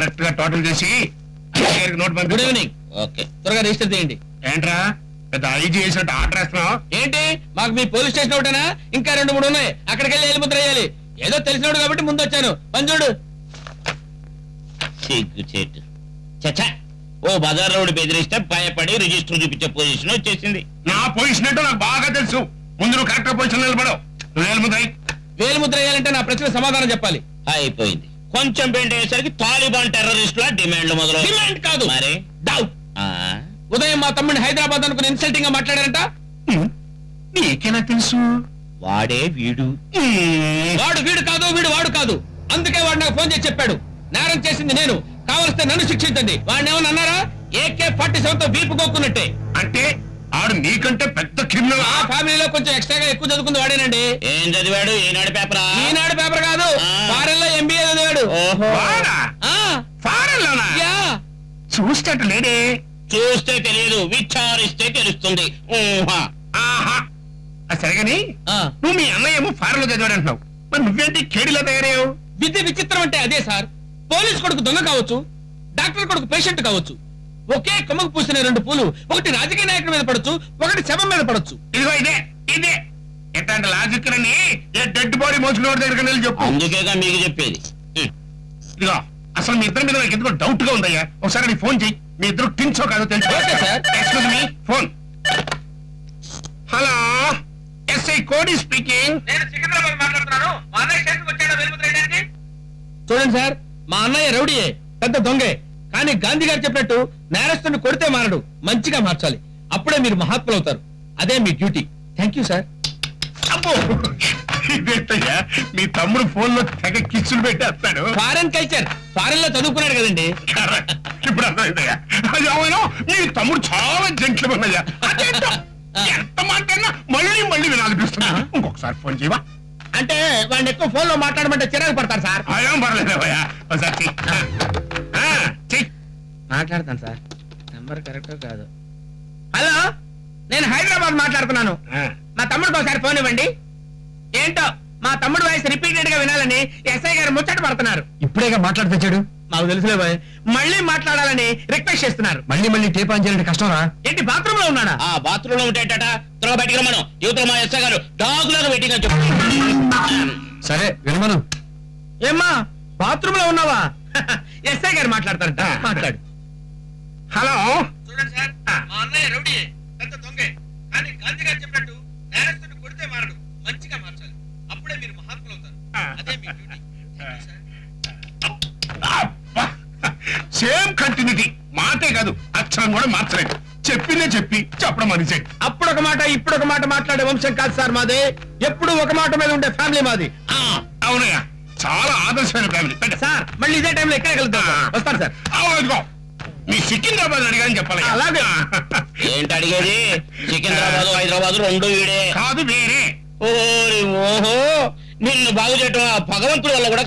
Correct గా total చేసి note పంపి. Good evening. ఓకే, త్వరగా రిజిస్టర్ చేయండి. ఏంట్రా పెద్ద ఐజీ చేసినట్టు ఆర్డర్ వేస్తున్నావు ఏంటి? మాకు మీ పోలీస్ స్టేషన్ ఒకటేనా? ఇంకా 2-3 ఉన్నాయి. అక్కడికి వెళ్ళి ఏలి ముద్ర వేయాలి. ఏదో తెలిసినోడు కాబట్టి ముందు వచ్చాను. పని చూడు. సిగ్గు చేటు చచ్చా. ఓ బజార్ రోడ్ బెదిరిస్తే భయపడి రిజిస్టర్ చూపించే పొజిషన్ వచ్చేసింది. నా పొజిషన్ ఏంటో నాకు బాగా తెలుసు. ముందు నువ్వు కరెక్ట్ పొజిషన్ నిలబడవు. వేలు ముద్ర వేయాలంటే నా ప్రశ్న సమాధానం చెప్పాలి. అయిపోయింది. కొంచెం పెయింట్ అయ్యేసరికి తాలిబాన్ టెర్రరిస్టుల డిమాండ్ మొదలు. డిమాండ్ కాదు, మరి డౌట్. ఆ, ఉదయం మా తమ్ముడిని హైదరాబాద్ అనుకుని ఇన్సల్టింగ్ గా మాట్లాడారంట. నీకేనా తెలుసు? వాడే వీడు. వాడు వీడు కాదు, వీడు వాడు కాదు. అందుకే వాడు నాకు ఫోన్ చేసి చెప్పాడు. నేరం చేసింది నేను, కావలిస్తే నన్ను శిక్షించండి. వాడిని ఏమన్నా అన్నారా? AK-47 తో వీపు కోక్కున్నట్టే. అంటే ఆడు నీకంటే పెద్ద క్రిమినల్. ఆ ఫ్యామిలీలో కొంచెం ఎక్స్ట్రాగా ఎక్కువ చదువుకుంది వాడేనండి. ఏం చదివాడు? ఈనాడు పేపరా? ఈనాడు పేపర్ కాదు, ఫారెన్ లో MBA చదివాడు. చూసేట లేడే. చూస్తే తెలియదు, విచారిస్తే తెలుస్తుంది. సరేగాని నువ్వు మీ అన్నయ్య ఏమో ఫారెన్ లో చదివాడు అంటున్నావు, మరి నువ్వేంటి కేడిలో తయారయ్యావు? విద్య విచిత్రం అంటే అదే సార్. పోలీస్ కొడుకు దొంగ కావచ్చు, డాక్టర్ కొడుకు పేషెంట్ కావచ్చు. ఒకే కొమ్మకు పూసిన 2 పూలు ఒకటి రాజకీయ నాయకుడి మీద పడచ్చు, ఒకటి శవం మీద పడచ్చు. ఇదిగో ఇదే ఇదే ఎట్లాంటి లాజిక్ అని డెడ్ బాడీ మోసుకునే దగ్గరికి వెళ్ళి చెప్పు. అందుకేగా మీకు చెప్పేది. ఇదిగో అసలు మీ ఇద్దరి మీద నాకు ఎందుకో డౌట్ గా ఉందయ్యా. ఒకసారి నీ ఫోన్ చెయ్యి. మీ ఇద్దరు టించో కాదో తెలుసు. Excuse me, phone. Hello, SI కోడి స్పీకింగ్. చూడండి సార్, మా అన్నయ్య రౌడీయే, పెద్ద దొంగే. కానీ గాంధీ గారు చెప్పినట్టు నేరస్తుని కొడితే మారడు, మంచిగా మార్చాలి. అప్పుడే మీరు మహాత్ములు అవుతారు. అదే మీ డ్యూటీ. Thank you sir. అబ్బో, ఇదేంటయ్యా మీ తమ్ముడు ఫోన్ లో తెగ కిచ్చులు పెట్టేస్తాడు. ఫారెన్ కల్చర్, ఫారెన్ లో చదువుకున్నాడు కదండి. ఇప్పుడు అర్థమైందయ్యా. అది అవును, మీ తమ్ముడు చాలా జంక్లమన్ అయ్యా. అదేంటో ఎంత మాట్లాడినా మళ్ళీ మళ్ళీ వినాలనిపిస్తున్నా. ఇంకొకసారి ఫోన్ చేయవా? అంటే వాడిని ఎక్కువ ఫోన్ లో మాట్లాడమంటే చిరాకు పడతారు సార్. అదేం పర్లేదయ్యా, ఒకసారి మాట్లాడతాను సార్. నెంబర్ కరెక్ట్ కాదు. హలో, నేను హైదరాబాద్ మాట్లాడుతున్నాను. మా తమ్ముడికి ఒకసారి ఫోన్ ఇవ్వండి. ఏంటో మా తమ్ముడు వాయిస్ రిపీటెడ్ గా వినాలని ఎస్ఐ గారు ముచ్చట పడుతున్నారు. ఇప్పుడేగా మాట్లాడితే మాకు తెలుసులే బాయ్. మళ్ళీ మాట్లాడాలని రిక్వెస్ట్ చేస్తున్నారు. మళ్ళీ టేప్ ఆన్ చేయాలంటే కష్టం రా. ఏంటి బాత్రూమ్ లో ఉన్నాడా? ఆ బాత్రూమ్ లో ఉంటాయట. త్వరగా బయటికి రమ్మను. యువతలో మా ఎస్ఐ గారు డాగులాగా వెయిటింగ్ అని చెప్పు. సరే వినమను. ఏమ్మా బాత్రూమ్ లో ఉన్నావా? ఎస్ఐ గారు మాట్లాడతారట, మాట్లాడు. హలో, చూడండి సార్, మా అన్నయ్య రౌడీయే, పెద్ద దొంగే. కానీ గాంధీ గారు చెప్పినట్టు నేరస్తుని కొడితే మారడు, మంచిగా మార్చాలి. అప్పుడే మీరు మహాత్ములు అవుతారు. అదే మీ డ్యూటీ. Same continuity. మాటే కాదు, అక్షరం కూడా మార్చలేదు. చెప్పిందే చెప్పి చెప్పడం మనిషి. అప్పుడు ఒక మాట ఇప్పుడు ఒక మాట మాట్లాడే వంశం కాదు సార్ మాది. ఎప్పుడు ఒక మాట మీద ఉండే ఫ్యామిలీ మాది. అవునయ్యా, చాలా ఆదర్శమైన ఫ్యామిలీ. సార్ మళ్ళీ ఇదే టైంలో ఎక్కడ వెళ్తారు? వస్తాను సార్. అవును, మీ సికింద్రాబాద్ అడిగాని చెప్పాలి. అలాగే. ఏంటి అడిగేది? సికింద్రాబాద్ హైదరాబాద్ 2 వీడే కాదు, వేరే. ఓహో, నిన్ను బాగు చేయటం భగవంతుడి వల్ల కూడా